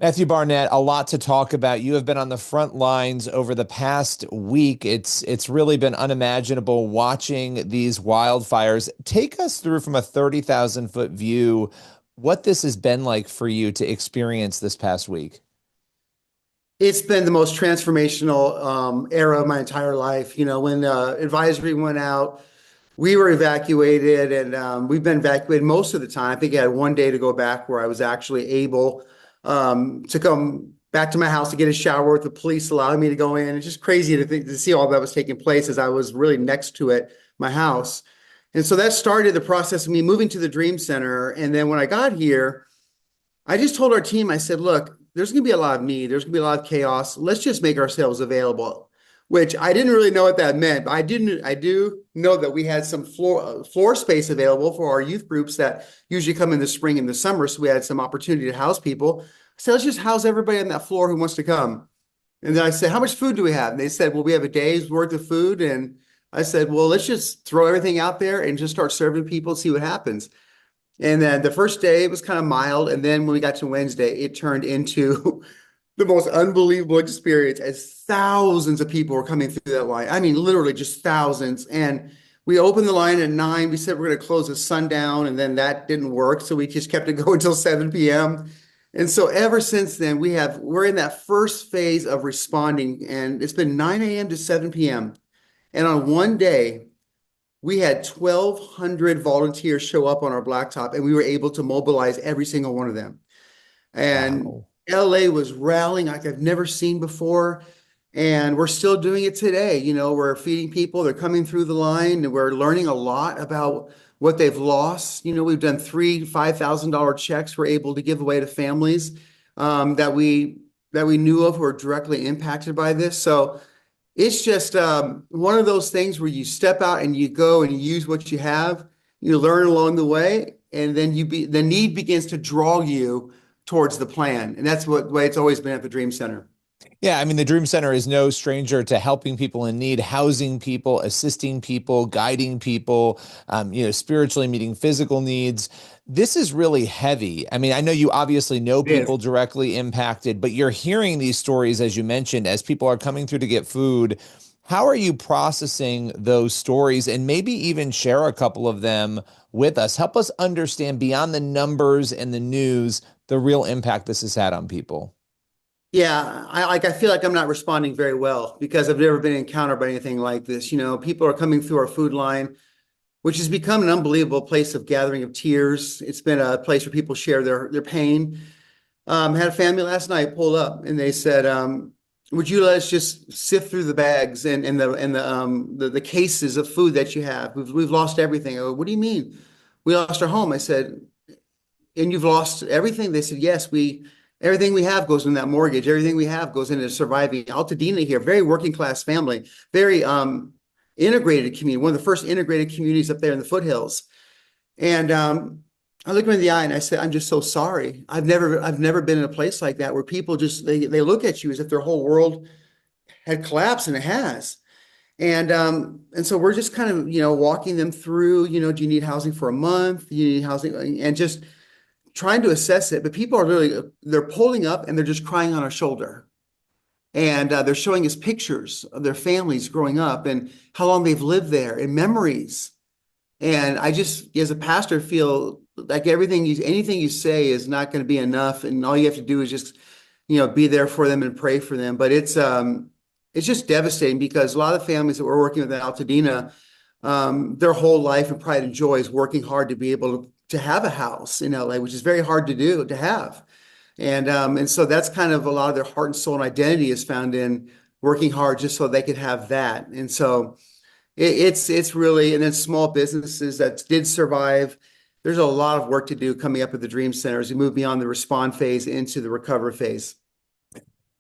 Matthew Barnett, a lot to talk about. You have been on the front lines over the past week. It's really been unimaginable watching these wildfires. Take us through from a 30,000 foot view what this has been like for you to experience this past week. It's been the most transformational era of my entire life. When advisory went out, we were evacuated, and we've been evacuated most of the time. I think I had one day to go back where I was actually able to come back to my house to get a shower with the police allowing me to go in. It's just crazy to see all that was taking place as I was really next to it, my house. And so that started the process of me moving to the Dream Center. And then when I got here, I just told our team, I said, look, there's going to be a lot of need. There's going to be a lot of chaos. Let's just make ourselves available, which I didn't really know what that meant. But I do know that we had some floor space available for our youth groups that usually come in the spring and the summer. So we had some opportunity to house people. So let's just house everybody on that floor who wants to come. And then I said, how much food do we have? And they said, well, we have a day's worth of food. And I said, well, let's just throw everything out there and just start serving people, see what happens. And then the first day it was kind of mild. And then when we got to Wednesday, it turned into the most unbelievable experience as thousands of people were coming through that line. I mean, literally just thousands. And we opened the line at 9. We said we're going to close at sundown, and then that didn't work. So we just kept it going until 7 p.m. And so ever since then, we're in that first phase of responding, and it's been 9 a.m. to 7 p.m. And on one day, we had 1,200 volunteers show up on our blacktop, and we were able to mobilize every single one of them. And Wow. LA was rallying like I've never seen before. And we're still doing it today. We're feeding people, they're coming through the line, and we're learning a lot about what they've lost. We've done three $5,000 checks we're able to give away to families that we knew of who are directly impacted by this. So it's just one of those things where you step out and you go and you use what you have, you learn along the way, and then the need begins to draw you towards the plan. And that's the way it's always been at the Dream Center. Yeah, I mean, the Dream Center is no stranger to helping people in need, housing people, assisting people, guiding people, spiritually meeting physical needs. This is really heavy. I mean, I know you obviously know It people is. directly impacted, but you're hearing these stories, as you mentioned, as people are coming through to get food. How are you processing those stories and maybe even share a couple of them with us? Help us understand beyond the numbers and the news, the real impact this has had on people. Yeah, I feel like I'm not responding very well because I've never been encountered by anything like this. People are coming through our food line, which has become an unbelievable place of gathering of tears. It's been a place where people share their pain. Had a family last night pull up and they said, would you let us just sift through the bags and the cases of food that you have? We've lost everything. I go, what do you mean? We lost our home. I said, and you've lost everything? They said, yes, everything we have goes in that mortgage. Everything we have goes into surviving. Altadena here, very working class family, very integrated community, one of the first integrated communities up there in the foothills. And I looked him in the eye and I said, I'm just so sorry. I've never been in a place like that where people just they look at you as if their whole world had collapsed, and it has. And so we're just kind of, walking them through, do you need housing for a month? Do you need housing? And just trying to assess it. But people are they're pulling up and they're just crying on our shoulder. And they're showing us pictures of their families growing up and how long they've lived there and memories. And I just, as a pastor, feel like anything you say is not going to be enough. And all you have to do is just, be there for them and pray for them. But it's just devastating because a lot of the families that we're working with in Altadena, their whole life and pride and joy is working hard to be able to have a house in LA, which is very hard to have. And so that's kind of a lot of their heart and soul and identity is found in working hard just so they could have that. And so it's really, and then small businesses that did survive. There's a lot of work to do coming up at the Dream Center as we move beyond the respond phase into the recover phase.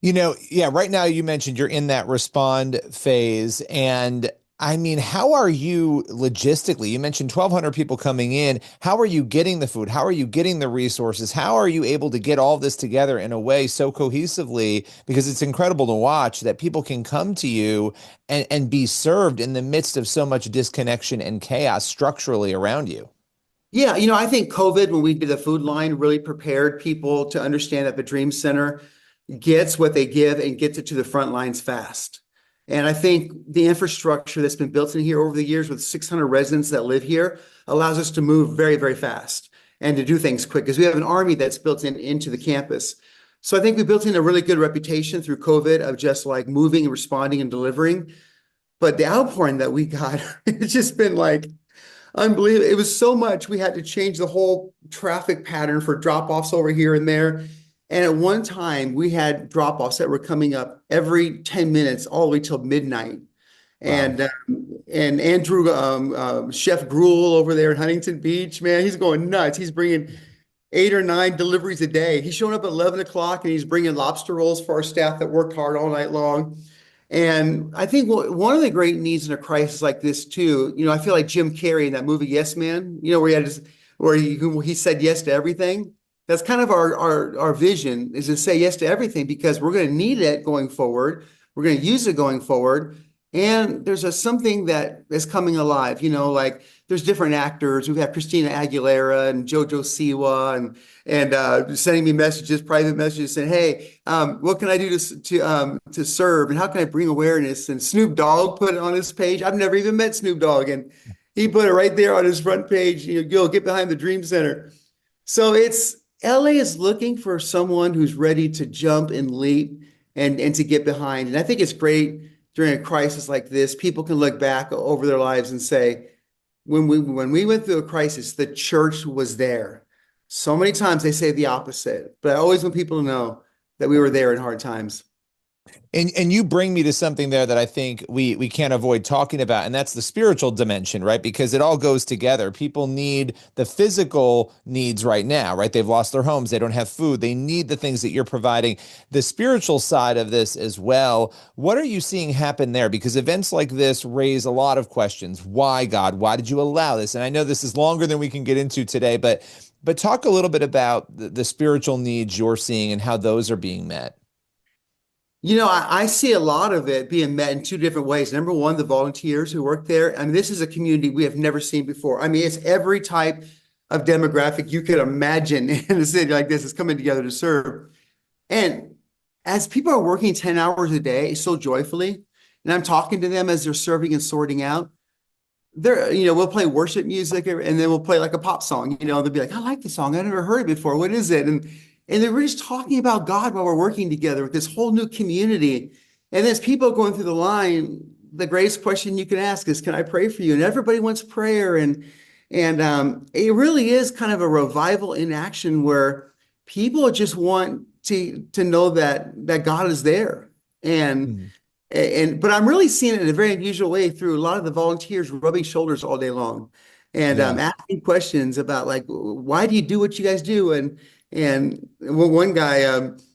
Yeah, right now you mentioned you're in that respond phase. And I mean, how are you logistically? You mentioned 1,200 people coming in. How are you getting the food? How are you getting the resources? How are you able to get all this together in a way so cohesively? Because it's incredible to watch that people can come to you and be served in the midst of so much disconnection and chaos structurally around you. Yeah, I think COVID, when we did the food line, really prepared people to understand that the Dream Center gets what they give and gets it to the front lines fast. And I think the infrastructure that's been built in here over the years with 600 residents that live here allows us to move very, very fast and to do things quick because we have an army that's built into the campus. So I think we built in a really good reputation through COVID of just like moving and responding and delivering. But the outpouring that we got, it's just been like unbelievable. It was so much we had to change the whole traffic pattern for drop-offs over here and there. And at one time, we had drop-offs that were coming up every 10 minutes all the way till midnight. Wow. And Andrew, Chef Gruel over there in Huntington Beach, man, he's going nuts. He's bringing 8 or 9 deliveries a day. He's showing up at 11 o'clock and he's bringing lobster rolls for our staff that worked hard all night long. And I think one of the great needs in a crisis like this too, I feel like Jim Carrey in that movie Yes Man, where he had where he said yes to everything. That's kind of our vision is to say yes to everything because we're going to need it going forward. We're going to use it going forward. And there's something that is coming alive, like there's different actors. We've had Christina Aguilera and JoJo Siwa and sending me messages, private messages saying, "Hey, what can I do to serve, and how can I bring awareness?" And Snoop Dogg put it on his page. I've never even met Snoop Dogg, and he put it right there on his front page. Go get behind the Dream Center. So it's LA is looking for someone who's ready to jump and leap and to get behind. And I think it's great during a crisis like this. People can look back over their lives and say, when we went through a crisis, the church was there. So many times they say the opposite, but I always want people to know that we were there in hard times. And you bring me to something there that I think we can't avoid talking about, and that's the spiritual dimension, right? Because it all goes together. People need the physical needs right now, right? They've lost their homes, they don't have food, they need the things that you're providing. The spiritual side of this as well. What are you seeing happen there? Because events like this raise a lot of questions. Why, God? Why did you allow this? And I know this is longer than we can get into today, but talk a little bit about the spiritual needs you're seeing and how those are being met. I see a lot of it being met in two different ways. Number one, the volunteers who work there. I mean, this is a community we have never seen before. I mean, it's every type of demographic you could imagine in a city like this is coming together to serve. And as people are working 10 hours a day so joyfully, and I'm talking to them as they're serving and sorting out, we'll play worship music and then we'll play like a pop song. They'll be like, "I like the song. I never heard it before. What is it?" And then we're just talking about God while we're working together with this whole new community. And as people going through the line, the greatest question you can ask is, "Can I pray for you?" And everybody wants prayer. And it really is kind of a revival in action where people just want to know that God is there. And Mhm. but I'm really seeing it in a very unusual way through a lot of the volunteers rubbing shoulders all day long and Yeah. asking questions about like, why do you do what you guys do? And one guy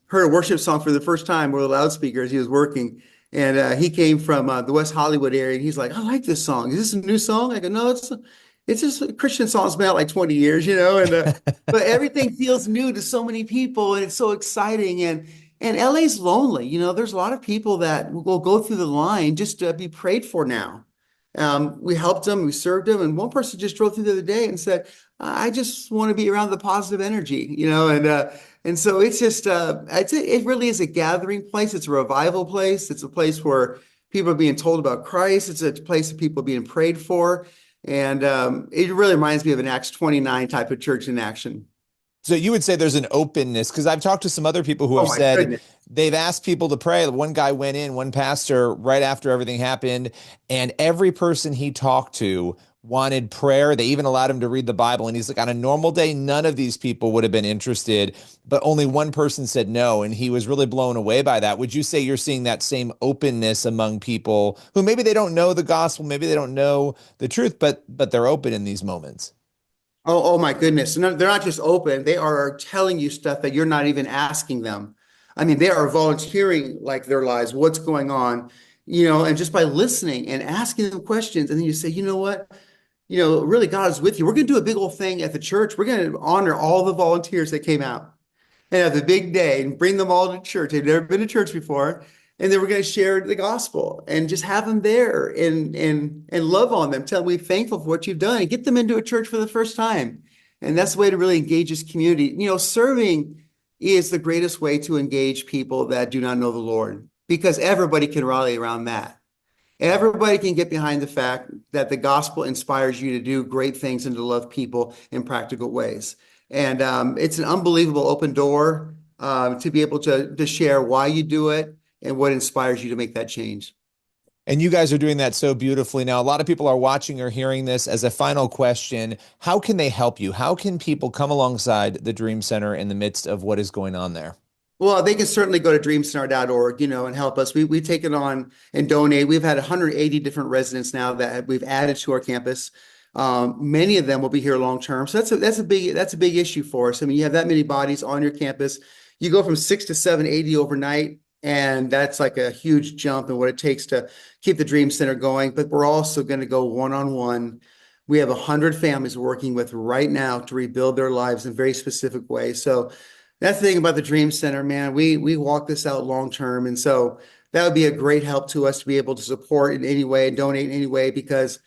heard a worship song for the first time with a loudspeaker as he was working. And he came from the West Hollywood area. And he's like, "I like this song. Is this a new song?" I go, "No, it's just a Christian song. It's been out like 20 years, and but everything feels new to so many people and it's so exciting. And LA's lonely. There's a lot of people that will go through the line just to be prayed for now. We helped them, we served them, and one person just drove through the other day and said, "I just want to be around the positive energy, and so it's just it really is a gathering place. It's a revival place. It's a place where people are being told about Christ. It's a place of people being prayed for, and it really reminds me of an Acts 29 type of church in action. So you would say there's an openness because I've talked to some other people who Oh have my said goodness. they've asked people to pray. One guy went in, one pastor, right after everything happened, and every person he talked to wanted prayer. They even allowed him to read the Bible. And he's like, on a normal day, none of these people would have been interested, but only one person said no. And he was really blown away by that. Would you say you're seeing that same openness among people who maybe they don't know the gospel, maybe they don't know the truth, but they're open in these moments? Oh my goodness. No, they're not just open, they are telling you stuff that you're not even asking them. I mean, they are volunteering like their lives, what's going on, and just by listening and asking them questions. And then you say, "You know what? Really, God is with you. We're going to do a big old thing at the church. We're going to honor all the volunteers that came out and have the big day and bring them all to church. They've never been to church before. and then we're going to share the gospel and just have them there and love on them, tell them we're thankful for what you've done, and get them into a church for the first time. And that's the way to really engage this community. Serving is the greatest way to engage people that do not know the Lord, because everybody can rally around that. Everybody can get behind the fact that the gospel inspires you to do great things and to love people in practical ways. And it's an unbelievable open door to be able to share why you do it and what inspires you to make that change. And you guys are doing that so beautifully. Now, a lot of people are watching or hearing this. As a final question, how can they help you? How can people come alongside the Dream Center in the midst of what is going on there? Well, they can certainly go to dreamcenter.org, and help us. We've taken on and donate. We've had 180 different residents now that we've added to our campus. Many of them will be here long term. So that's a big issue for us. I mean, you have that many bodies on your campus. You go from 6 to 780 overnight, and that's like a huge jump in what it takes to keep the Dream Center going. But we're also going to go one-on-one. We have 100 families we're working with right now to rebuild their lives in very specific ways. So that's the thing about the Dream Center, man. We walk this out long term, and so that would be a great help to us to be able to support in any way and donate in any way, because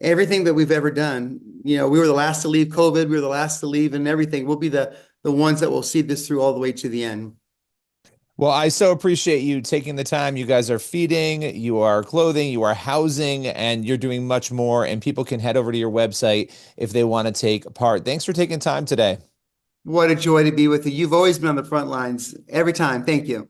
everything that we've ever done, we were the last to leave COVID, we were the last to leave, and everything. We'll be the ones that will see this through all the way to the end. Well, I so appreciate you taking the time. You guys are feeding, you are clothing, you are housing, and you're doing much more. And people can head over to your website if they want to take part. Thanks for taking time today. What a joy to be with you. You've always been on the front lines every time. Thank you.